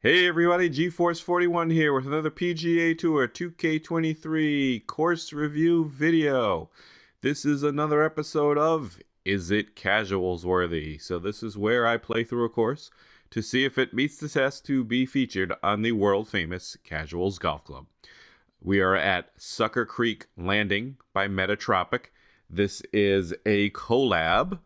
Hey everybody, GeForce41 here with another PGA Tour 2K23 course review video. This is another episode of Is It Casuals Worthy? So this is where I play through a course to see if it meets the test to be featured on the world famous Casuals Golf Club. We are at Sucker Creek Landing by Metatropic. This is a collab,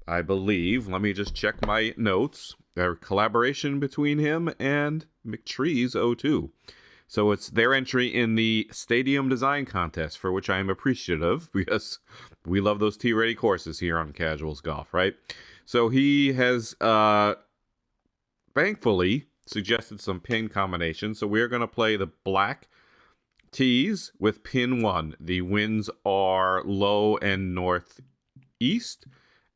I believe. Let me just check my notes. A collaboration between him and McTrees02. So it's their entry in the Stadium Design Contest, for which I am appreciative because we love those tee-ready courses here on Casuals Golf, right? So he has thankfully suggested some pin combinations. So we're going to play the black tees with pin 1. The winds are low and northeast,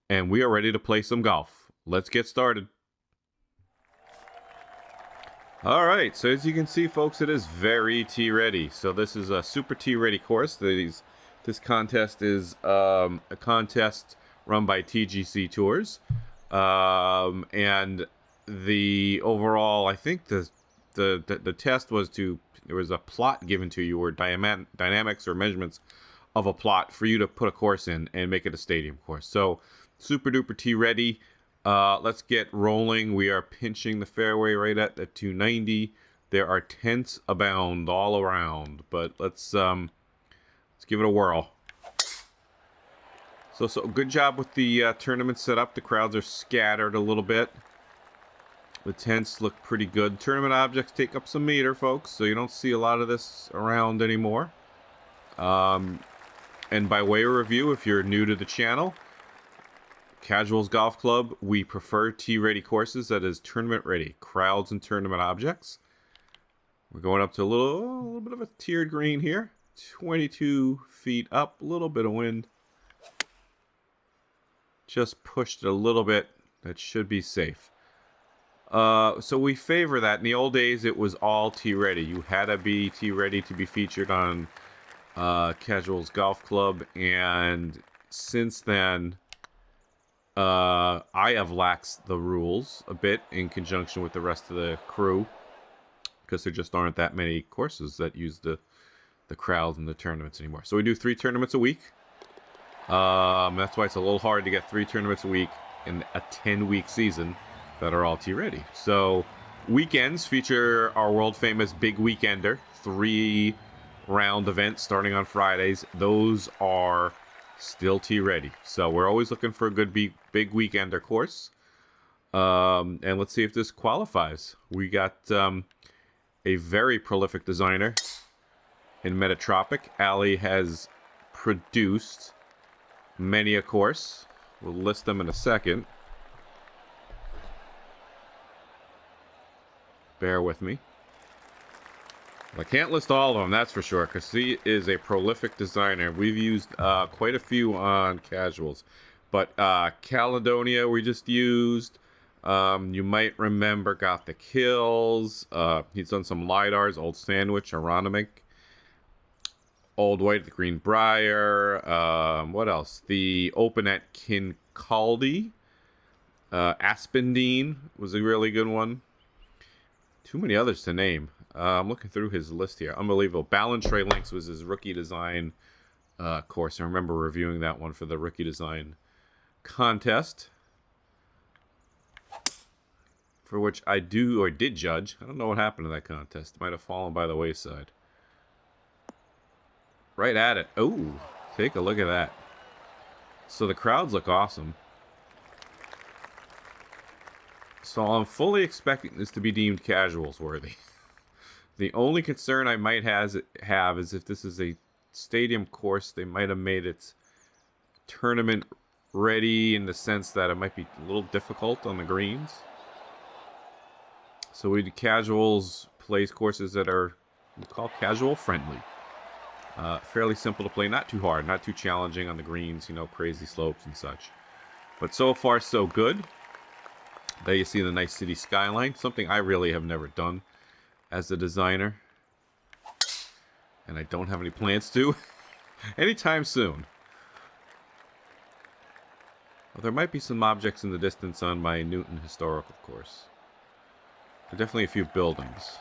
and we are ready to play some golf. Let's get started. All right, so as you can see, folks, it is very tee ready. So this is a super tee ready course. This contest is a contest run by TGC Tours, and the overall, I think the test was there was a plot given to you, or dynamics or measurements of a plot for you to put a course in and make it a stadium course. So super duper tee ready. Let's get rolling. We are pinching the fairway right at the 290. There are tents abound all around, but let's give it a whirl. So good job with the tournament setup. The crowds are scattered a little bit. The tents look pretty good. Tournament objects take up some meter, folks, so you don't see a lot of this around anymore. And by way of review, if you're new to the channel, Casuals Golf Club, we prefer tee-ready courses, that is tournament-ready. Crowds and tournament objects. We're going up to a little bit of a tiered green here. 22 feet up, a little bit of wind. Just pushed it a little bit. That should be safe. So we favor that. In the old days, it was all tee-ready. You had to be tee-ready to be featured on Casuals Golf Club, and since then, I have laxed the rules a bit in conjunction with the rest of the crew, because there just aren't that many courses that use the crowds and the tournaments anymore. So we do 3 tournaments a week. That's why it's a little hard to get 3 tournaments a week in a 10-week season that are all tee ready. So weekends feature our world famous Big Weekender, 3-round events starting on Fridays. Those are still tee ready. So we're always looking for a good big weekender course. And let's see if this qualifies. We got a very prolific designer in Metatropic. Ali has produced many a course. We'll list them in a second. Bear with me. I can't list all of them, that's for sure, because he is a prolific designer. We've used quite a few on Casuals. But Caledonia we just used. You might remember Gothic Hills. He's done some LiDARs, Old Sandwich, Aronimic, Old White, the Greenbrier. What else? The Open at Kincaldy. Aspendine was a really good one. Too many others to name. I'm looking through his list here. Unbelievable. Ballantrae Links was his rookie design course. I remember reviewing that one for the rookie design contest, for which I did judge. I don't know what happened to that contest. It might have fallen by the wayside. Right at it. Oh, take a look at that. So the crowds look awesome. So I'm fully expecting this to be deemed casuals worthy. The only concern I might have is if this is a stadium course, they might have made it tournament ready in the sense that it might be a little difficult on the greens. So we do casuals plays courses that are called casual friendly. Fairly simple to play, not too hard, not too challenging on the greens, you know, crazy slopes and such. But so far so good. There you see the nice city skyline, something I really have never done as a designer, and I don't have any plans to anytime soon. Well, there might be some objects in the distance on my Newton historical course. Definitely a few buildings.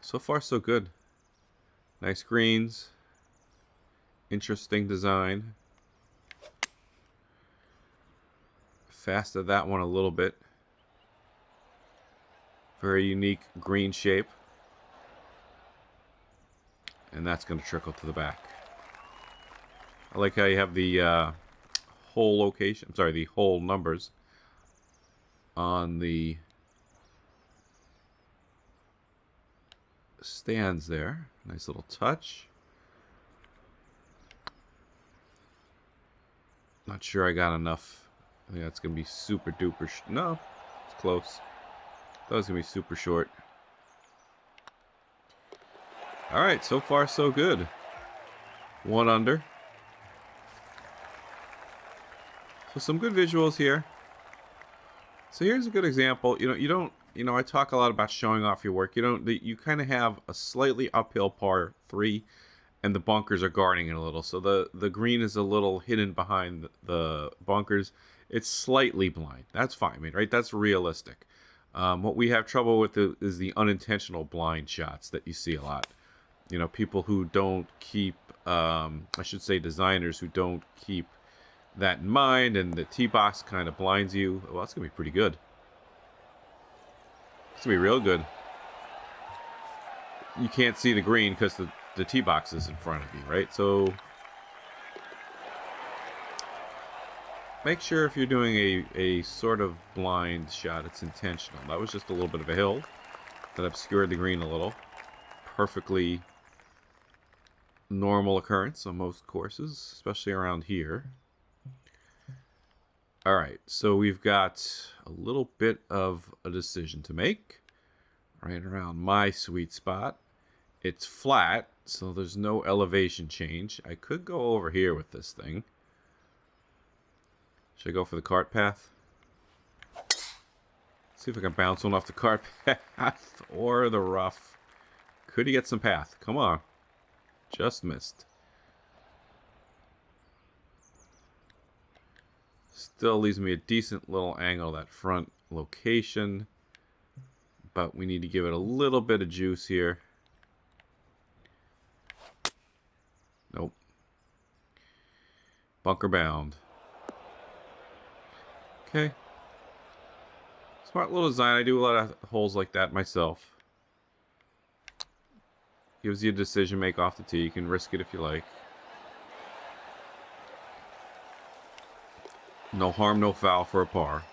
So far, so good. Nice greens. Interesting design. Fasted that one a little bit. Very unique green shape. And that's going to trickle to the back. I like how you have the whole location. I'm sorry, the whole numbers on the stands there. Nice little touch. Not sure I got enough. I think that's going to be super duper. No, it's close. That was going to be super short. All right, so far so good. 1 under. So some good visuals here. So here's a good example. I talk a lot about showing off your work. You kind of have a slightly uphill par 3, and the bunkers are guarding it a little. So the green is a little hidden behind the bunkers. It's slightly blind. That's fine, right? That's realistic. What we have trouble with is the unintentional blind shots that you see a lot. People who don't keep, I should say designers who don't keep that in mind, and the tee box kind of blinds you. Well, that's going to be pretty good. It's going to be real good. You can't see the green because the tee box is in front of you, right? So make sure if you're doing a sort of blind shot, it's intentional. That was just a little bit of a hill that obscured the green a little. Perfectly normal occurrence on most courses, especially around here. All right, so we've got a little bit of a decision to make. Right around my sweet spot. It's flat, so there's no elevation change. I could go over here with this thing. Should I go for the cart path? See if I can bounce one off the cart path or the rough. Could he get some path? Come on. Just missed. Still leaves me a decent little angle, that front location. But we need to give it a little bit of juice here. Nope. Bunker bound. Okay. Smart little design. I do a lot of holes like that myself. Gives you a decision make off the tee. You can risk it if you like. No harm, no foul for a par.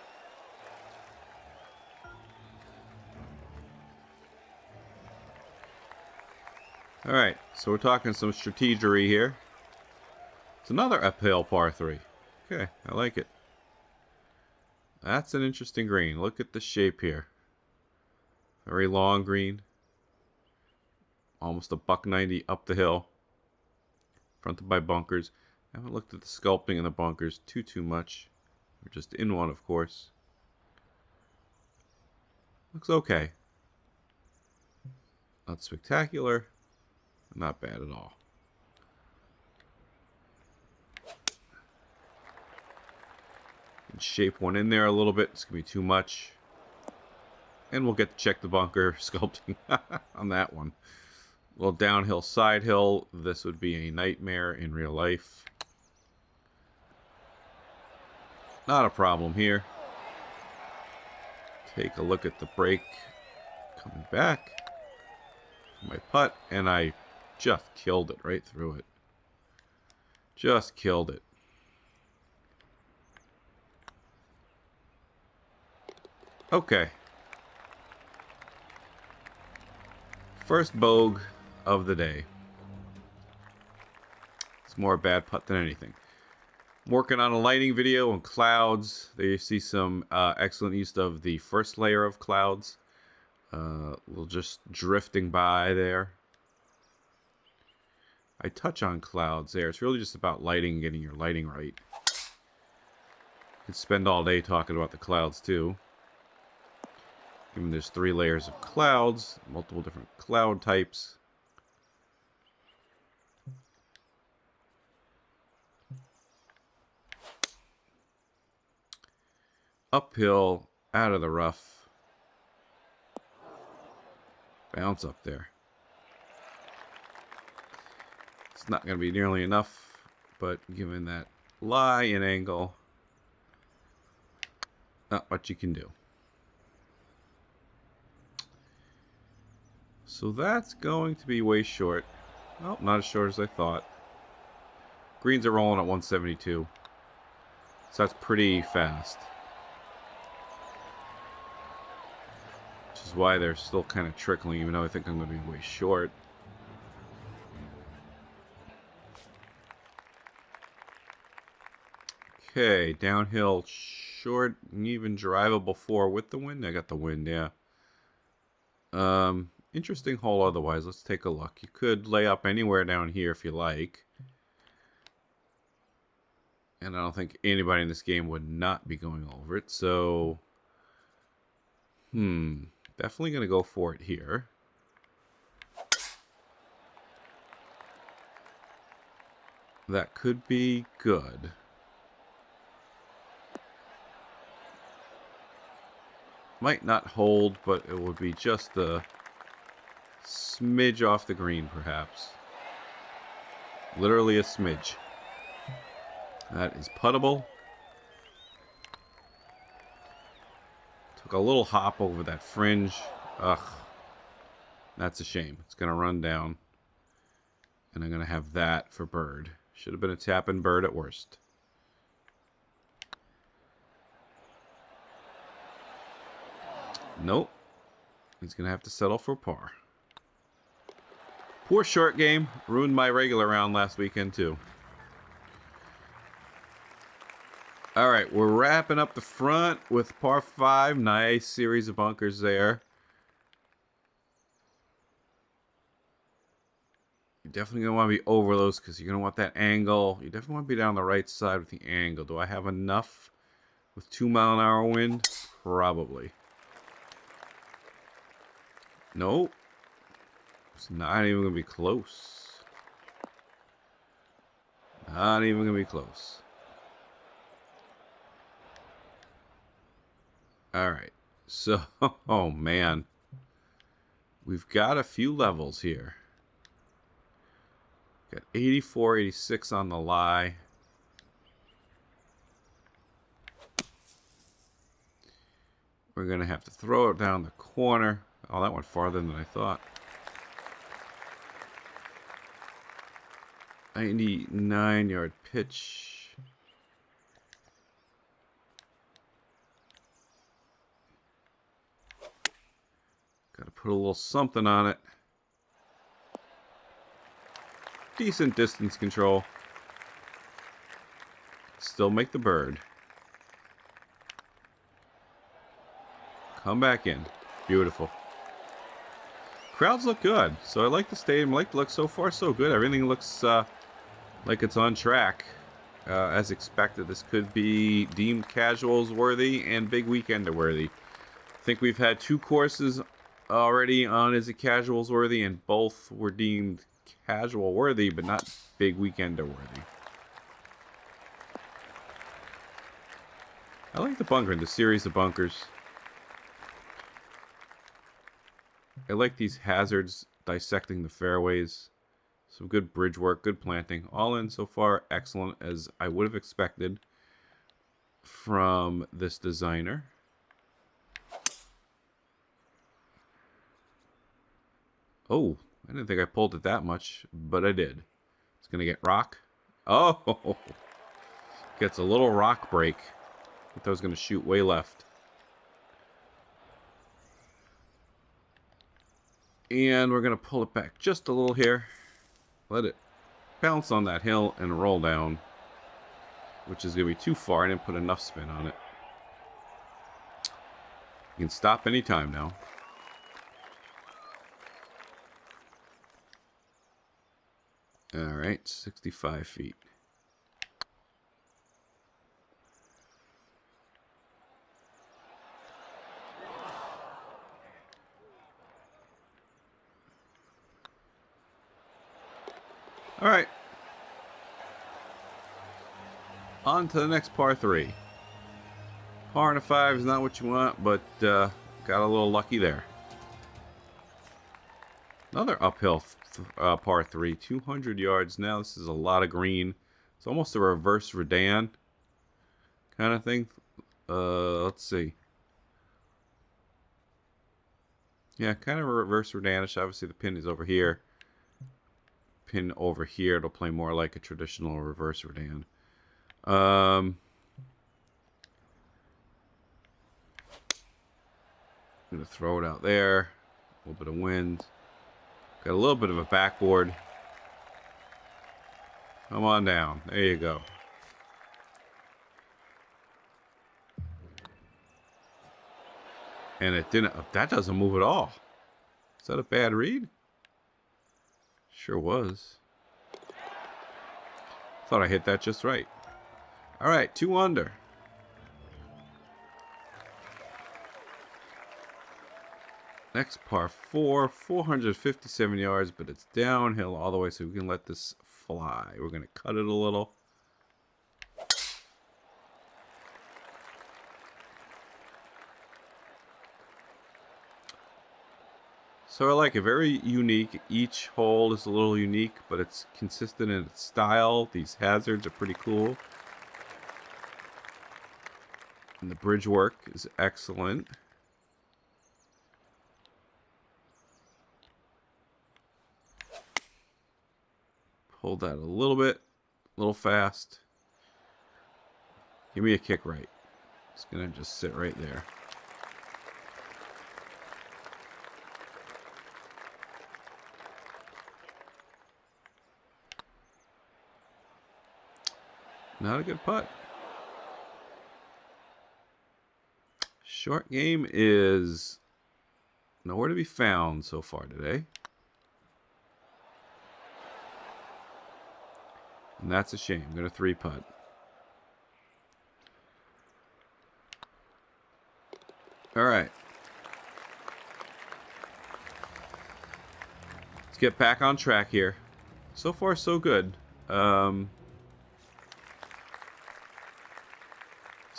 Alright, so we're talking some strategery here. It's another uphill par 3. Okay, I like it. That's an interesting green. Look at the shape here. Very long green. Almost a $190 up the hill. Fronted by bunkers. I haven't looked at the sculpting in the bunkers too much. We're just in one, of course. Looks okay. Not spectacular. Not bad at all. And shape one in there a little bit. It's going to be too much. And we'll get to check the bunker sculpting on that one. A little downhill, side hill. This would be a nightmare in real life. Not a problem here. Take a look at the break. Coming back. My putt. And I just killed it right through it. Just killed it. Okay. First bogue of the day. It's more a bad putt than anything. I'm working on a lighting video and clouds. There you see some excellent use of the first layer of clouds. Little just drifting by there. I touch on clouds there. It's really just about lighting and getting your lighting right. You could spend all day talking about the clouds too. Given there's 3 layers of clouds, multiple different cloud types. uphill, out of the rough. Bounce up there. It's not going to be nearly enough, but given that lie and angle, not much you can do. So that's going to be way short. Well, not as short as I thought. Greens are rolling at 172. So that's pretty fast. Which is why they're still kind of trickling, even though I think I'm going to be way short. Okay, downhill, short, and even drivable 4 with the wind. I got the wind, yeah. Interesting hole otherwise. Let's take a look. You could lay up anywhere down here if you like. And I don't think anybody in this game would not be going over it. So, definitely going to go for it here. That could be good. Might not hold, but it would be just a smidge off the green, perhaps. Literally a smidge. That is puttable. Took a little hop over that fringe. Ugh. That's a shame. It's going to run down. And I'm going to have that for bird. Should have been a tap-in bird at worst. Nope. He's going to have to settle for par. Poor short game. Ruined my regular round last weekend, too. All right, we're wrapping up the front with par 5. Nice series of bunkers there. You're definitely going to want to be over those because you're going to want that angle. You definitely want to be down the right side with the angle. Do I have enough with 2-mile-an-hour wind? Probably. Nope. It's not even going to be close. Not even going to be close. All right. So, oh man. We've got a few levels here. Got 84, 86 on the lie. We're going to have to throw it down the corner. Oh, that went farther than I thought. 99-yard pitch. Got to put a little something on it. Decent distance control. Still make the bird. Come back in. Beautiful. Crowds look good. So I like the stadium. I like the look. So far, so good. Everything looks like it's on track. As expected, this could be deemed casuals worthy and big weekender worthy. I think we've had 2 courses already on as a casuals worthy, and both were deemed casual worthy, but not big weekender worthy. I like the bunker, the series of bunkers. I like these hazards dissecting the fairways. Some good bridge work, good planting. All in so far, excellent as I would have expected from this designer. Oh, I didn't think I pulled it that much, but I did. It's going to get rock. Oh, gets a little rock break. I thought I was going to shoot way left. And we're going to pull it back just a little here. Let it bounce on that hill and roll down, which is going to be too far. I didn't put enough spin on it. You can stop anytime now. All right, 65 feet. All right. On to the next par 3. Par and a 5 is not what you want, but got a little lucky there. Another uphill par 3, 200 yards. Now this is a lot of green. It's almost a reverse Redan kind of thing. Let's see. Yeah, kind of a reverse Redanish. Obviously the pin is over here. Pin over here. It'll play more like a traditional reverse Redan. I'm going to throw it out there. A little bit of wind. Got a little bit of a backboard. Come on down. There you go. And it didn't. That doesn't move at all. Is that a bad read? Sure was. Thought I hit that just right. All right, 2 under. Next par 4, 457 yards, but it's downhill all the way, so we can let this fly. We're going to cut it a little. So I like it. Very unique. Each hole is a little unique, but it's consistent in its style. These hazards are pretty cool. And the bridge work is excellent. Hold that a little bit, a little fast. Give me a kick right. It's going to just sit right there. Not a good putt. Short game is nowhere to be found so far today. And that's a shame. I'm going to 3-putt. All right. Let's get back on track here. So far, so good. Let's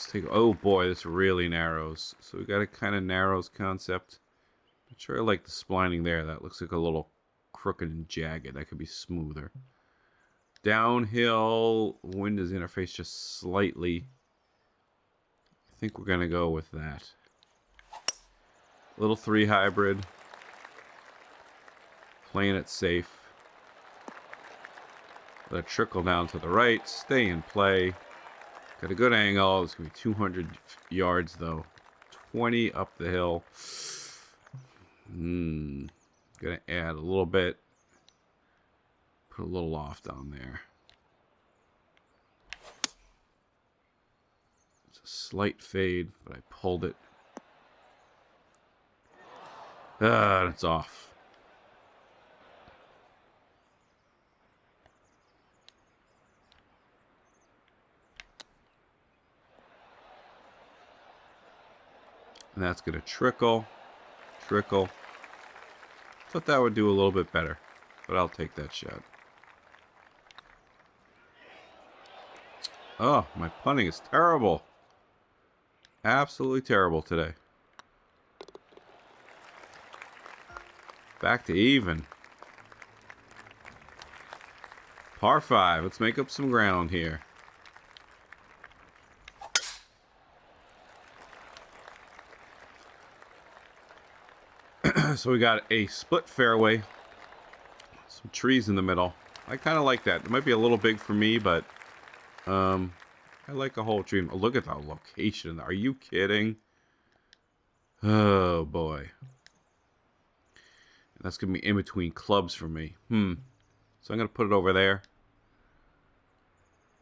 take. Oh boy, this really narrows. So we got a kind of narrows concept. Not sure I like the splining there. That looks like a little crooked and jagged. That could be smoother. Downhill, wind is interface just slightly. I think we're going to go with that. Little 3 hybrid. Playing it safe. Let it trickle down to the right. Stay in play. Got a good angle. It's going to be 200 yards though. 20 up the hill. Going to add a little bit. Put a little loft on there. It's a slight fade, but I pulled it. It's off. And that's going to trickle. Trickle. Thought that would do a little bit better, but I'll take that shot. Oh, my punting is terrible. Absolutely terrible today. Back to even. Par 5. Let's make up some ground here. So we got a split fairway. Some trees in the middle. I kind of like that. It might be a little big for me, but I like a whole tree. Oh, look at the location. Are you kidding? Oh boy. That's gonna be in between clubs for me. So I'm gonna put it over there.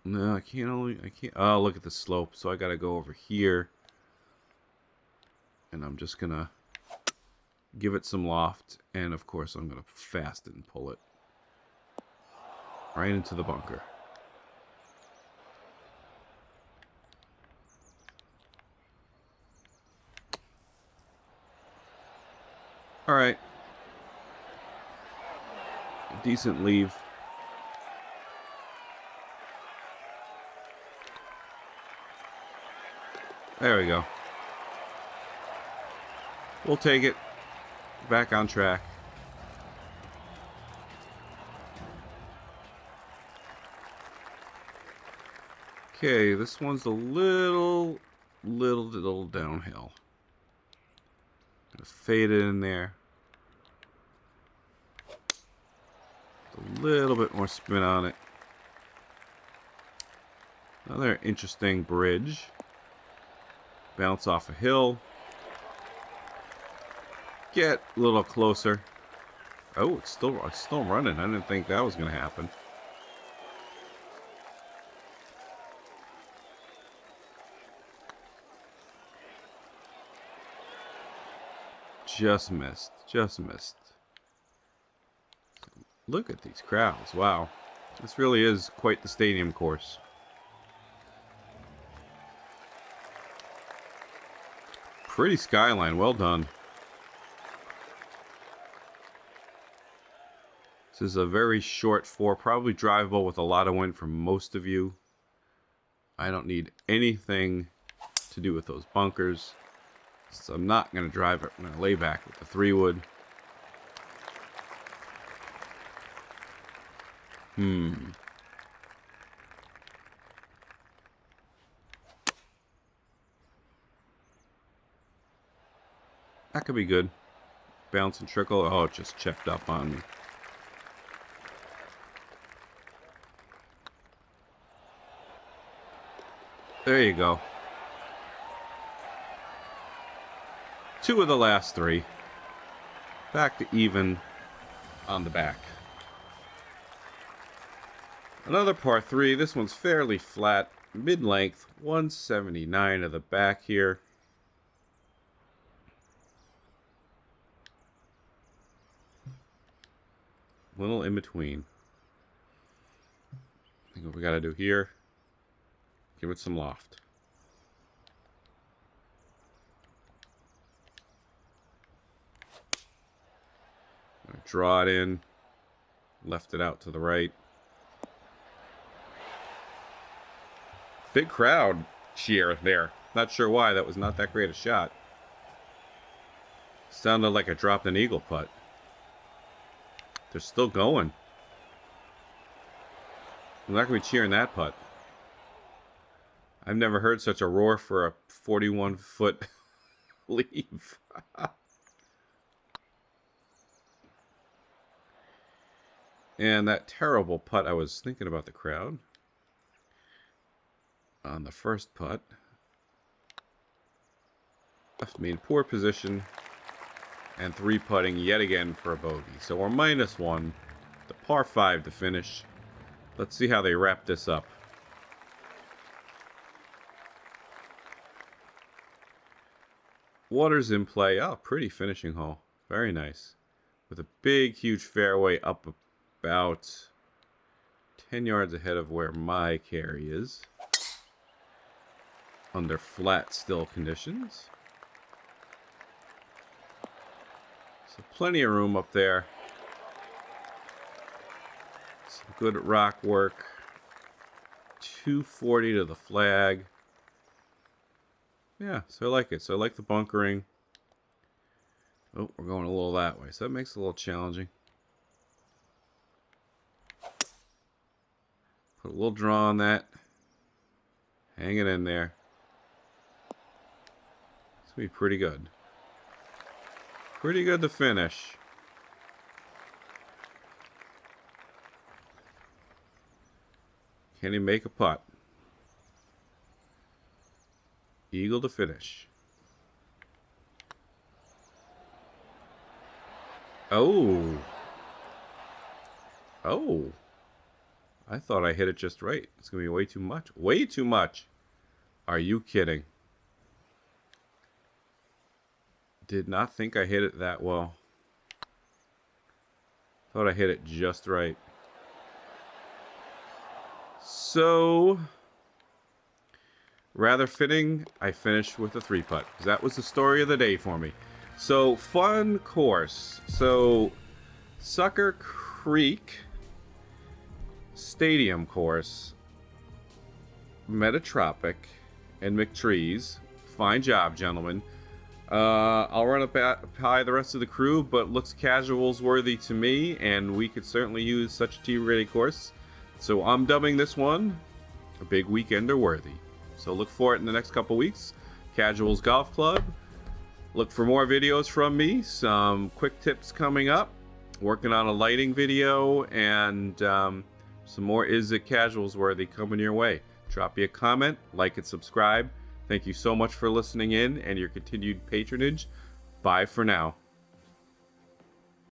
No, I can't. Oh, look at the slope. So I gotta go over here, and I'm just gonna give it some loft, and of course I'm gonna fast it and pull it right into the bunker. All right. Decent leave. There we go. We'll take it. Back on track. Okay, this one's a little downhill. Gonna fade it in there. A little bit more spin on it. Another interesting bridge. Bounce off a hill. Get a little closer. Oh, it's still running. I didn't think that was gonna happen. Just missed. Just missed. Look at these crowds. Wow. This really is quite the stadium course. Pretty skyline. Well done. This is a very short 4. Probably drivable with a lot of wind for most of you. I don't need anything to do with those bunkers. So I'm not going to drive it. I'm going to lay back with the 3-wood. That could be good. Bounce and trickle. Oh, it just checked up on me. There you go. 2 of the last 3. Back to even on the back. Another par 3. This one's fairly flat. Mid-length. 179 of the back here. Little in between. I think what we got to do here, give it some loft. Draw it in, left it out to the right. Big crowd cheer there. Not sure why. That was not that great a shot. Sounded like I dropped an eagle putt. They're still going. I'm not going to be cheering that putt. I've never heard such a roar for a 41-foot leave. And that terrible putt, I was thinking about the crowd. On the first putt. Left me in poor position. And 3-putting yet again for a bogey. So we're -1. The par 5 to finish. Let's see how they wrap this up. Water's in play. Oh, pretty finishing hole. Very nice. With a big, huge fairway up about 10 yards ahead of where my carry is. Under flat still conditions. So plenty of room up there. Some good rock work. 240 to the flag. Yeah, so I like it. So I like the bunkering. Oh, we're going a little that way. So that makes it a little challenging. Put a little draw on that. Hang it in there. It's going to be pretty good. Pretty good to finish. Can he make a putt? Eagle to finish. Oh. Oh. I thought I hit it just right. It's going to be way too much. Way too much. Are you kidding? Did not think I hit it that well. Thought I hit it just right. So, rather fitting, I finished with a 3-putt. That was the story of the day for me. So, fun course. So, Sucker Creek Stadium course, Metatropic and McTree's, Fine job, gentlemen. I'll run it by the rest of the crew, but looks casuals worthy to me, and we could certainly use such a T-ready course. So I'm dubbing this one a big weekender worthy. So look for it in the next couple weeks. Casuals Golf Club. Look for more videos from me. Some quick tips coming up. Working on a lighting video, and some more Is It Casuals worthy coming your way. Drop me a comment, like and subscribe. Thank you so much for listening in and your continued patronage. Bye for now.